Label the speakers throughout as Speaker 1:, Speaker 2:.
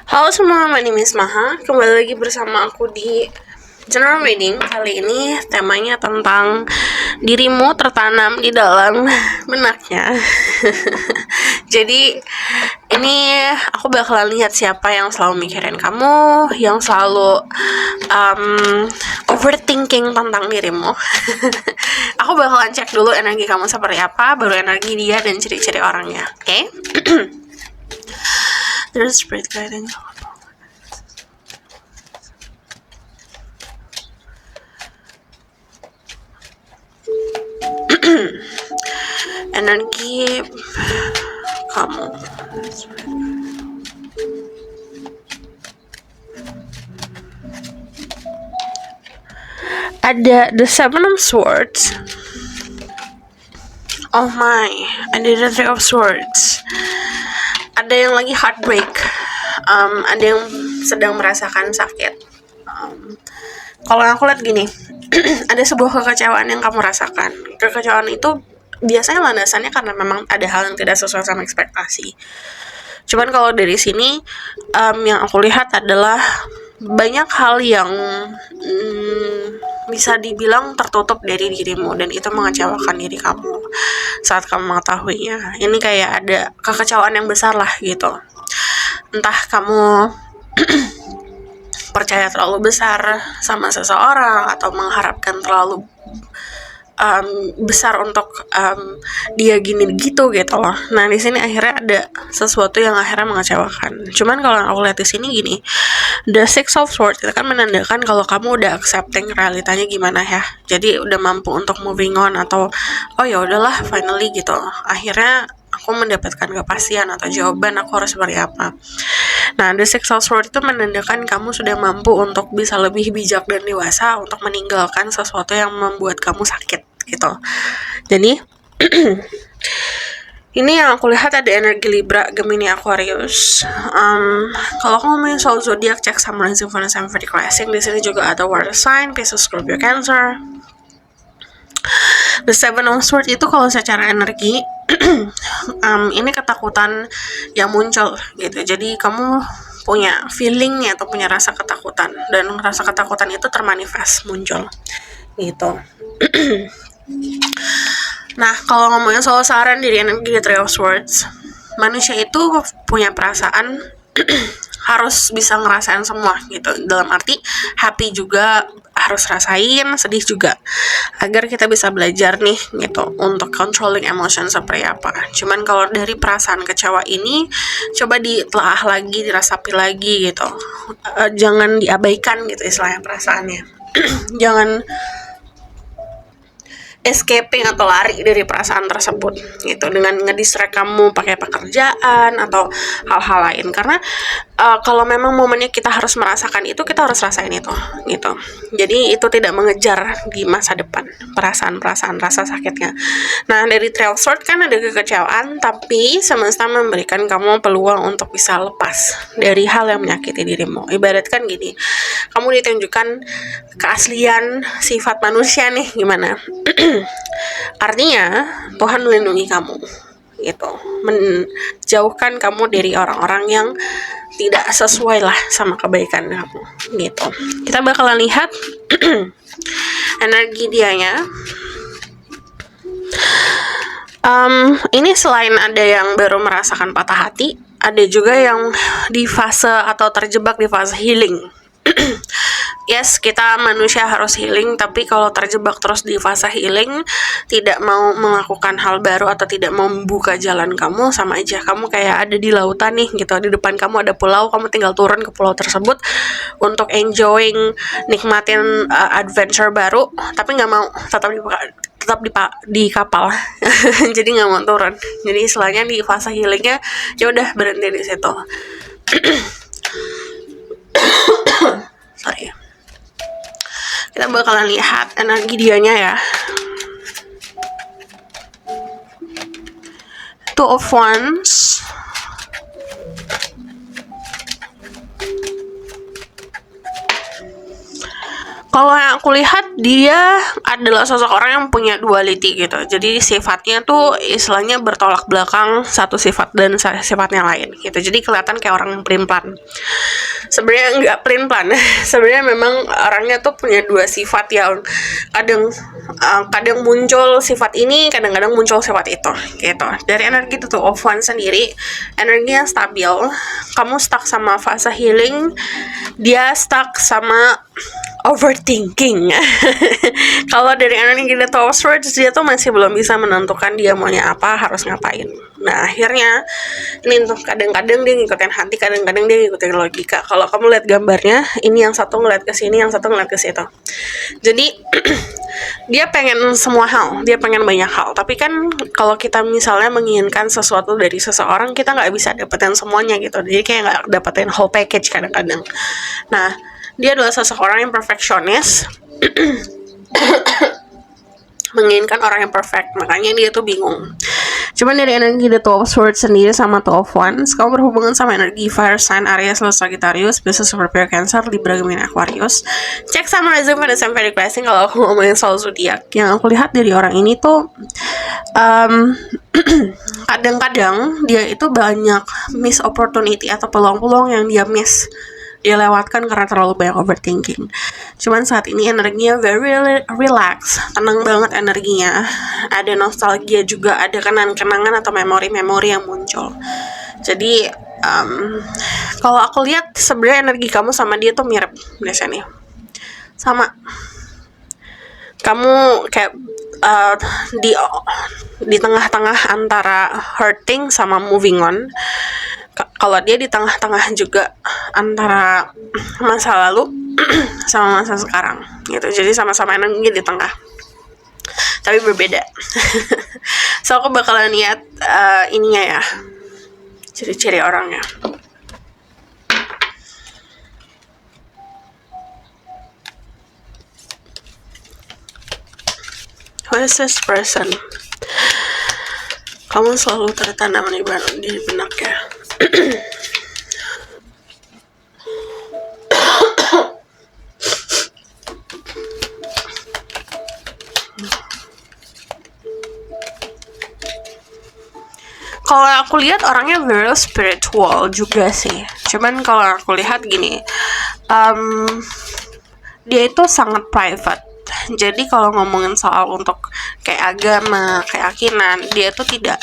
Speaker 1: Halo semua, my name is Maha. Kembali lagi bersama aku di General Reading. Kali ini temanya tentang dirimu tertanam di dalam benaknya. Jadi ini aku bakalan lihat siapa yang selalu mikirin kamu, yang selalu overthinking tentang dirimu. Aku bakalan cek dulu energi kamu seperti apa, baru energi dia dan ciri-ciri orangnya. Oke? There's spirit guidance. Energi kamu. Ada the Seven of Swords. Oh my, ada the Three of Swords. Ada yang lagi heartbreak. Ada yang sedang merasakan sakit. Kalau aku lihat gini, ada sebuah kekecewaan yang kamu rasakan. Kekecewaan itu biasanya landasannya karena memang ada hal yang tidak sesuai sama ekspektasi. Cuman kalau dari sini yang aku lihat adalah banyak hal yang bisa dibilang tertutup dari dirimu, dan itu mengecewakan diri kamu saat kamu mengetahuinya. Ini kayak ada kekecewaan yang besar lah gitu. Entah kamu percaya terlalu besar sama seseorang atau mengharapkan terlalu besar untuk dia gini gitu loh. Nah di sini akhirnya ada sesuatu yang akhirnya mengecewakan. Cuman kalau aku lihat di sini gini, the Six of Swords itu kan menandakan kalau kamu udah accepting realitanya gimana ya. Jadi udah mampu untuk moving on, atau oh ya udahlah finally gitu. Akhirnya aku mendapatkan kepastian atau jawaban aku harus seperti apa. Nah, the Six of Swords itu menandakan kamu sudah mampu untuk bisa lebih bijak dan dewasa untuk meninggalkan sesuatu yang membuat kamu sakit gitu. Jadi ini yang aku lihat ada energi Libra, Gemini, Aquarius. Kalau aku ngomongin soal zodiak, cek Sun, Rising, Venus, and Vertical Rising. Di sini juga ada Water Sign, Pisces, Scorpio, Cancer. The Seven of Swords itu kalau secara energi ini ketakutan yang muncul gitu. Jadi kamu punya feeling atau punya rasa ketakutan, dan rasa ketakutan itu termanifest muncul gitu. Nah, kalau ngomongin soal saran dari energi The Three of Swords, manusia itu punya perasaan harus bisa ngerasain semua gitu. Dalam arti happy juga harus rasain, sedih juga, agar kita bisa belajar nih gitu untuk controlling emotion seperti apa. Cuman kalau dari perasaan kecewa ini coba ditelaah lagi, dirasapi lagi gitu. Jangan diabaikan gitu istilahnya perasaannya. Jangan escaping atau lari dari perasaan tersebut gitu dengan ngedistract kamu pakai pekerjaan atau hal-hal lain. Karena kalau memang momennya kita harus merasakan itu, kita harus rasain itu gitu. Jadi itu tidak mengejar di masa depan perasaan-perasaan rasa sakitnya. Nah dari Three of Swords kan ada kekecewaan, tapi semesta memberikan kamu peluang untuk bisa lepas dari hal yang menyakiti dirimu. Ibaratkan gini, kamu ditunjukkan keaslian sifat manusia nih gimana. Artinya Tuhan melindungi kamu gitu, menjauhkan kamu dari orang-orang yang tidak sesuai lah sama kebaikan kamu gitu. Kita bakalan lihat energi dianya. Ini selain ada yang baru merasakan patah hati, ada juga yang di fase atau terjebak di fase healing. Yes, kita manusia harus healing, tapi kalau terjebak terus di fase healing, tidak mau melakukan hal baru atau tidak mau membuka jalan kamu, sama aja kamu kayak ada di lautan nih gitu. Di depan kamu ada pulau, kamu tinggal turun ke pulau tersebut untuk enjoying, nikmatin adventure baru, tapi nggak mau tetap di kapal. Jadi nggak mau turun. Jadi istilahnya di fase healingnya ya udah berhenti di situ. Sorry. Kita bakalan lihat energi dianya ya. Two of Wands. Kalau yang aku lihat dia adalah sosok orang yang punya duality gitu. Jadi sifatnya tuh istilahnya bertolak belakang satu sifat dan sifatnya lain gitu. Jadi kelihatan kayak orang yang pelin-pelan. Sebenarnya nggak pelin-pelan. Sebenarnya memang orangnya tuh punya dua sifat yang kadang muncul sifat ini, kadang-kadang muncul sifat itu gitu. Dari energi itu tuh of one sendiri, energinya stabil. Kamu stuck sama fase healing, dia stuck sama overthinking. Kalau dari energi The Two of Swords, dia tuh masih belum bisa menentukan dia maunya apa, harus ngapain. Nah akhirnya ini tuh kadang-kadang dia ngikutin hati, kadang-kadang dia ngikutin logika. Kalau kamu lihat gambarnya, ini yang satu ngeliat ke sini, yang satu ngeliat ke situ. Jadi dia pengen semua hal, dia pengen banyak hal. Tapi kan kalau kita misalnya menginginkan sesuatu dari seseorang, kita nggak bisa dapetin semuanya gitu. Jadi kayak nggak dapetin whole package kadang-kadang. Nah dia adalah seseorang yang perfeksionis, menginginkan orang yang perfect, makanya dia tuh bingung. Cuman dari energi The Two of Swords sendiri sama Two of Wands, kamu berhubungan sama energi fire sign Aries, Sagittarius, bisa Scorpio, Cancer, Libra, Gemini, Aquarius. Cek sama resume pada sampai requesting kalau aku ngomongin soal zodiak. Yang aku lihat dari orang ini tuh kadang-kadang dia itu banyak miss opportunity atau peluang-peluang yang dia miss, dia lewatkan karena terlalu banyak overthinking. Cuman saat ini energinya very relax, tenang banget energinya. Ada nostalgia juga, ada kenangan-kenangan atau memori-memori yang muncul. Jadi kalau aku lihat sebenarnya energi kamu sama dia tuh mirip biasanya. Sama. Kamu kayak di tengah-tengah antara hurting sama moving on. Kalau dia di tengah-tengah juga antara masa lalu sama masa sekarang gitu. Jadi sama-sama energi di tengah tapi berbeda. So aku bakalan lihat ininya ya, ciri-ciri orangnya. Who is this person? Kamu selalu tertanam di benak ya. Kalau aku lihat orangnya very spiritual juga sih. Cuman kalau aku lihat gini, dia itu sangat private. Jadi kalau ngomongin soal untuk kayak agama, keyakinan, dia itu tidak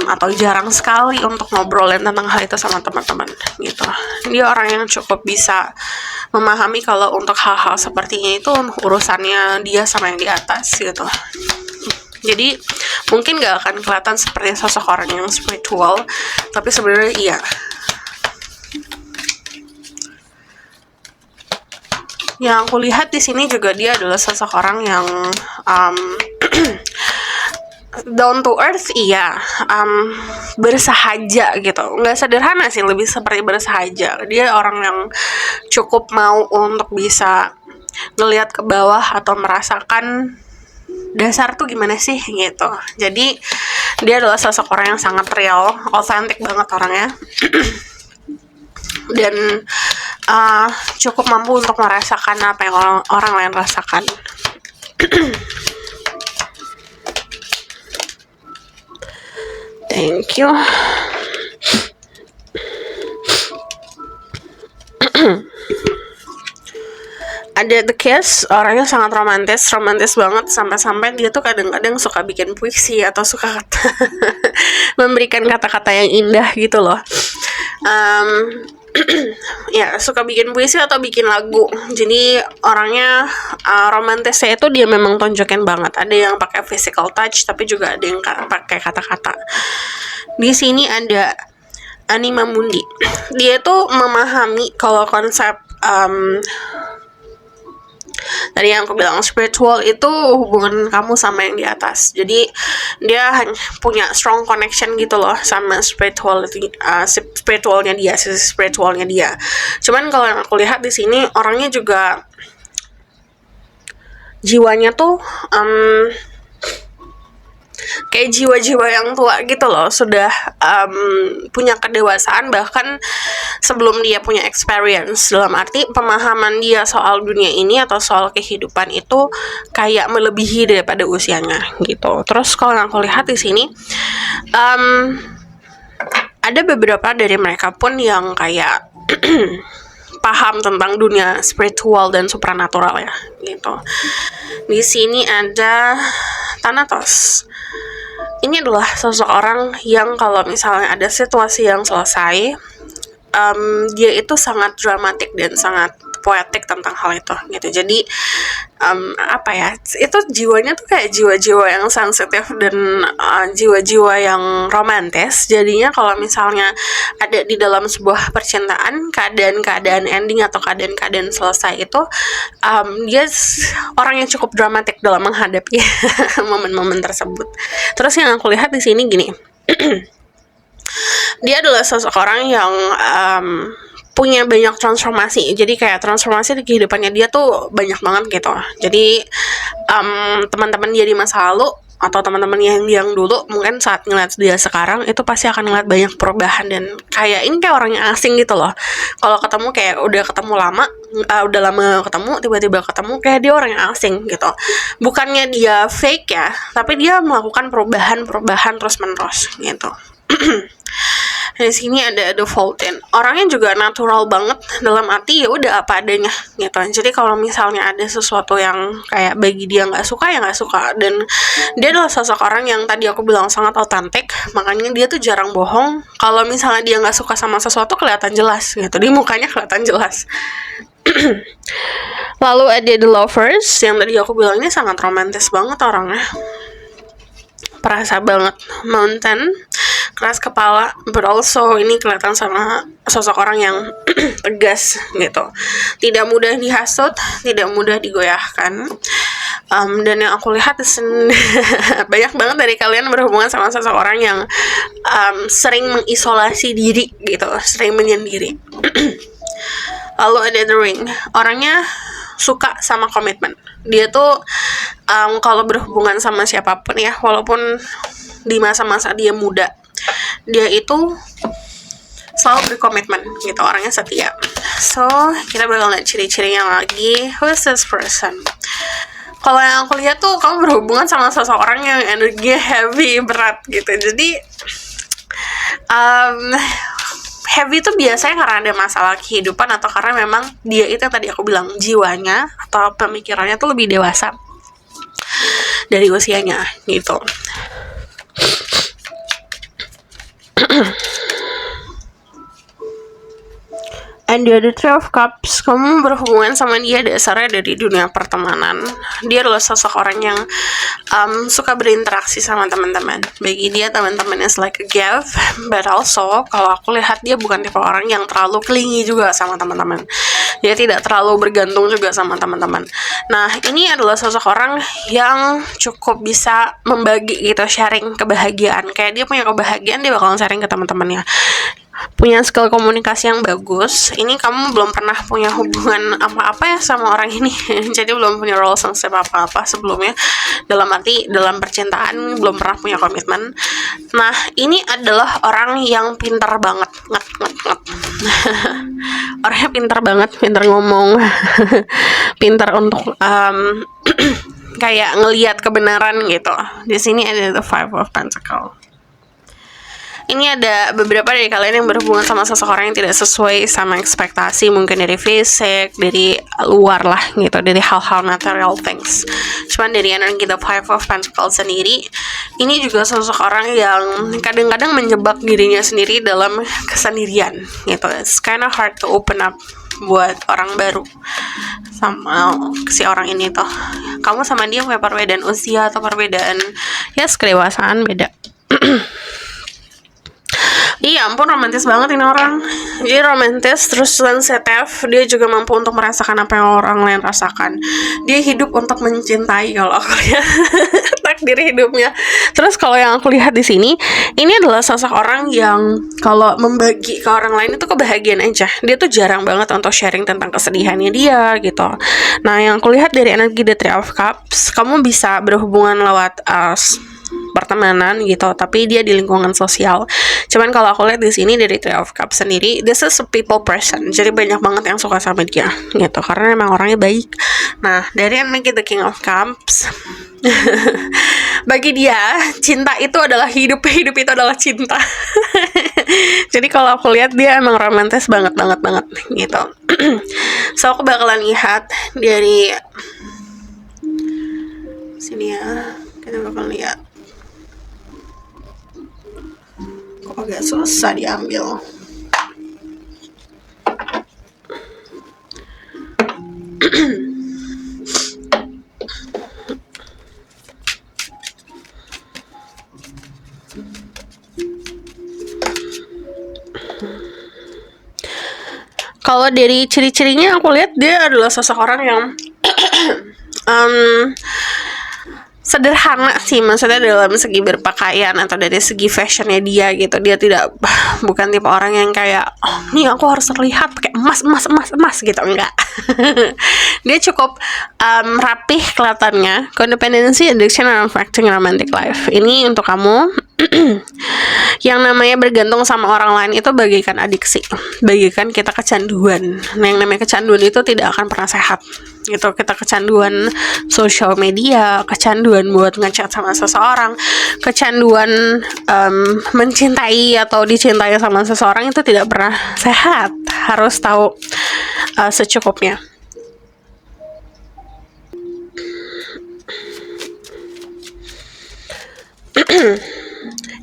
Speaker 1: atau jarang sekali untuk ngobrolin tentang hal itu sama teman-teman gitu. Dia orang yang cukup bisa memahami kalau untuk hal-hal sepertinya itu urusannya dia sama yang di atas gitu. Jadi mungkin gak akan kelihatan seperti sosok orang yang spiritual, tapi sebenarnya iya. Yang aku lihat di sini juga dia adalah sosok orang yang down to earth, iya, bersahaja gitu. Nggak sederhana sih, lebih seperti bersahaja. Dia orang yang cukup mau untuk bisa ngelihat ke bawah atau merasakan dasar tuh gimana sih gitu. Jadi dia adalah sosok orang yang sangat real, authentic banget orangnya. Dan cukup mampu untuk merasakan apa yang orang lain rasakan. Thank you. Ada The Kiss, orangnya sangat romantis banget, sampai-sampai dia tuh kadang-kadang suka bikin puisi atau suka memberikan kata-kata yang indah gitu loh. Ya suka bikin puisi atau bikin lagu. Jadi orangnya romantisnya itu dia memang tonjokin banget. Ada yang pakai physical touch, tapi juga ada yang pakai kata-kata. Di sini ada Anima Mundi. Dia tuh memahami kalau konsep tadi yang aku bilang spiritual itu hubungan kamu sama yang di atas. Jadi dia hanya punya strong connection gitu loh sama spiritualnya dia. Cuman kalau yang aku lihat di sini orangnya juga jiwanya tuh kayak jiwa-jiwa yang tua gitu loh, sudah punya kedewasaan bahkan sebelum dia punya experience, dalam arti pemahaman dia soal dunia ini atau soal kehidupan itu kayak melebihi daripada usianya gitu. Terus kalau yang aku lihat di sini ada beberapa dari mereka pun yang kayak paham tentang dunia spiritual dan supranatural ya gitu. Di sini ada Thanatos. Ini adalah sosok orang yang kalau misalnya ada situasi yang selesai, dia itu sangat dramatik dan sangat poetik tentang hal itu gitu. Jadi apa ya, itu jiwanya tuh kayak jiwa-jiwa yang sensitif dan jiwa-jiwa yang romantis. Jadinya kalau misalnya ada di dalam sebuah percintaan, keadaan-keadaan ending atau keadaan-keadaan selesai itu, dia orang yang cukup dramatik dalam menghadapi momen-momen tersebut. Terus yang aku lihat di sini gini, dia adalah sosok orang yang punya banyak transformasi. Jadi kayak transformasi di kehidupannya dia tuh banyak banget gitu. Jadi teman-teman dia di masa lalu atau teman-teman yang dulu mungkin saat ngeliat dia sekarang itu pasti akan ngeliat banyak perubahan, dan kayak ini kayak orangnya asing gitu loh. Kalau ketemu kayak udah ketemu lama, udah lama ketemu, tiba-tiba ketemu kayak dia orang yang asing gitu. Bukannya dia fake ya, tapi dia melakukan perubahan terus-menerus gitu. Di sini ada The Fountain. Orangnya juga natural banget, dalam arti ya udah apa adanya gitu. Jadi kalau misalnya ada sesuatu yang kayak bagi dia nggak suka ya nggak suka, dan dia adalah sosok orang yang tadi aku bilang sangat otentik, makanya dia tuh jarang bohong. Kalau misalnya dia nggak suka sama sesuatu kelihatan jelas gitu, di mukanya kelihatan jelas. Lalu ada The Lovers, yang tadi aku bilang ini sangat romantis banget orangnya, perasa banget. Mountain, keras kepala, but also ini kelihatan sama sosok orang yang tegas gitu, tidak mudah dihasut, tidak mudah digoyahkan. Dan yang aku lihat banyak banget dari kalian berhubungan sama sosok orang yang sering mengisolasi diri gitu, sering menyendiri. Lalu ada The Ring, orangnya suka sama komitmen. Dia tuh kalau berhubungan sama siapapun ya, walaupun di masa-masa dia muda, dia itu selalu berkomitmen gitu, orangnya setia. So kita bakal lihat ciri-cirinya lagi. Who's this person? Kalau yang aku lihat tuh kamu berhubungan sama seseorang yang energinya heavy, berat gitu. Jadi heavy itu biasanya karena ada masalah kehidupan atau karena memang dia itu yang tadi aku bilang jiwanya atau pemikirannya tuh lebih dewasa dari usianya gitu. And the Three of Cups, kamu berhubungan sama dia dasarnya dari dunia pertemanan. Dia adalah sosok orang yang suka berinteraksi sama teman-teman. Bagi dia teman-teman is like a gift, but also kalau aku lihat dia bukan tipe orang yang terlalu clingy juga sama teman-teman. Dia tidak terlalu bergantung juga sama teman-teman. Nah, ini adalah sosok orang yang cukup bisa membagi gitu, sharing kebahagiaan. Kayak dia punya kebahagiaan, dia bakalan sharing ke teman-temannya. Punya skill komunikasi yang bagus. Ini kamu belum pernah punya hubungan apa-apa ya sama orang ini. Jadi belum punya relationship apa-apa sebelumnya. Dalam arti dalam percintaan belum pernah punya komitmen. Nah, ini adalah orang yang pintar banget. Orangnya pintar banget, pintar ngomong. Pintar untuk kayak ngelihat kebenaran gitu. Di sini ada The Five of Pentacles. Ini ada beberapa dari kalian yang berhubungan sama seseorang yang tidak sesuai sama ekspektasi, mungkin dari fisik, dari luar lah gitu, dari hal-hal material things. Cuman dari energi The Five of Pentacles sendiri, ini juga sosok orang yang kadang-kadang menjebak dirinya sendiri dalam kesendirian gitu. It's kind of hard to open up buat orang baru sama si orang ini tuh. Kamu sama dia punya perbedaan usia atau perbedaan kedewasaan beda. Iya ampun, romantis banget ini orang. Jadi romantis, terus sensitif. Dia juga mampu untuk merasakan apa yang orang lain rasakan. Dia hidup untuk mencintai kalau aku lihat takdir hidupnya. Terus kalau yang aku lihat di sini, ini adalah sosok orang yang kalau membagi ke orang lain itu kebahagiaan aja. Dia tuh jarang banget untuk sharing tentang kesedihannya dia gitu. Nah, yang aku lihat dari energi The Three of Cups, kamu bisa berhubungan lewat pertemanan gitu, tapi dia di lingkungan sosial. Cuman kalau aku lihat di sini dari Three of Cups sendiri, this is a people person. Jadi banyak banget yang suka sama dia gitu, karena emang orangnya baik. Nah, dari Energi The King of Cups, bagi dia cinta itu adalah hidup itu adalah cinta. Jadi kalau aku lihat dia emang romantis banget gitu. So aku bakalan lihat dari sini ya, kita bakal lihat. Kok agak susah diambil. Kalau dari ciri-cirinya aku lihat dia adalah seseorang yang sederhana sih, maksudnya dalam segi berpakaian atau dari segi fashionnya dia gitu. Dia bukan tipe orang yang kayak nih aku harus terlihat pakai emas gitu, enggak. Dia cukup rapih kelihatannya. Codependency, addiction, and affecting romantic life. Ini untuk kamu yang namanya bergantung sama orang lain itu bagaikan adiksi, bagaikan kita kecanduan. Nah, yang namanya kecanduan itu tidak akan pernah sehat gitu. Kita kecanduan sosial media, kecanduan buat ngechat sama seseorang, kecanduan mencintai atau dicintai sama seseorang itu tidak pernah sehat. Harus tahu secukupnya.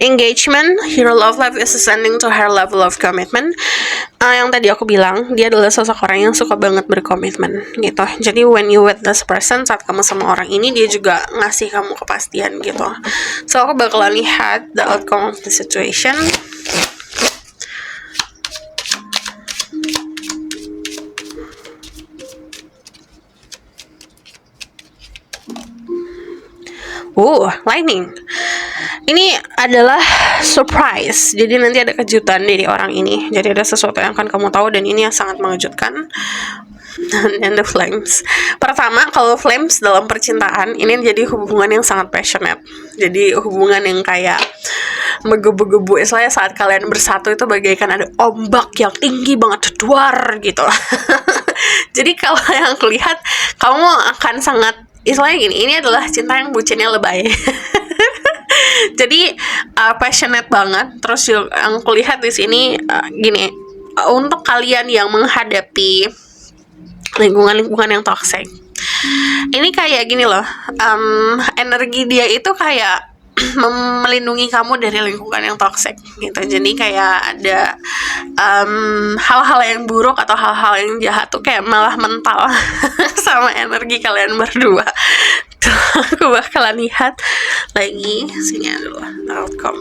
Speaker 1: Engagement, your love life is ascending to higher level of commitment. Yang tadi aku bilang, dia adalah seseorang yang suka banget berkomitmen gitu. Jadi when you with this person, saat kamu sama orang ini, dia juga ngasih kamu kepastian gitu. So aku bakalan lihat the outcome of the situation. Lightning. Ini adalah surprise. Jadi nanti ada kejutan dari orang ini. Jadi ada sesuatu yang akan kamu tahu dan ini yang sangat mengejutkan. And the flames. Pertama, kalau flames dalam percintaan ini jadi hubungan yang sangat passionate. Jadi hubungan yang kayak menggebu-gebu. Istilahnya saat kalian bersatu itu bagaikan ada ombak yang tinggi banget duar gitu. Jadi kalau yang aku lihat, kamu akan sangat, istilahnya gini, ini adalah cinta yang bucinnya lebay. Jadi passionate banget. Terus yang aku lihat di sini gini, untuk kalian yang menghadapi lingkungan yang toxic, ini kayak gini loh, energi dia itu kayak melindungi kamu dari lingkungan yang toxic gitu. Jadi kayak ada hal-hal yang buruk atau hal-hal yang jahat tuh kayak malah mental sama energi kalian berdua. Tuh, aku bakalan lihat lagi sini adalah outcome.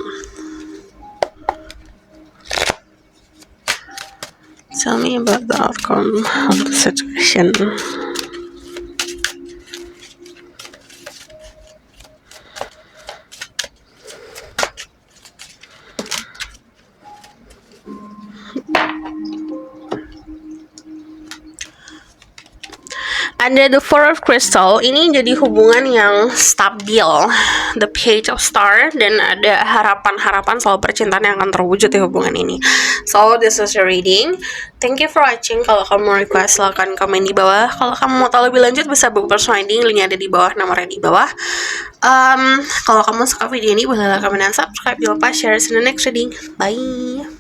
Speaker 1: Tell me about the outcome of the situation. Ada the Four of Crystal, ini jadi hubungan yang stabil, the Page of Star, dan ada harapan-harapan soal percintaan yang akan terwujud di hubungan ini. So this is your reading. Thank you for watching. Kalau kamu mau request silahkan komen di bawah. Kalau kamu mau tahu lebih lanjut bisa book personal reading, linknya ada di bawah, nomornya di bawah. Kalau kamu suka video ini boleh like, comment, dan subscribe. Jangan lupa share in the next reading. Bye.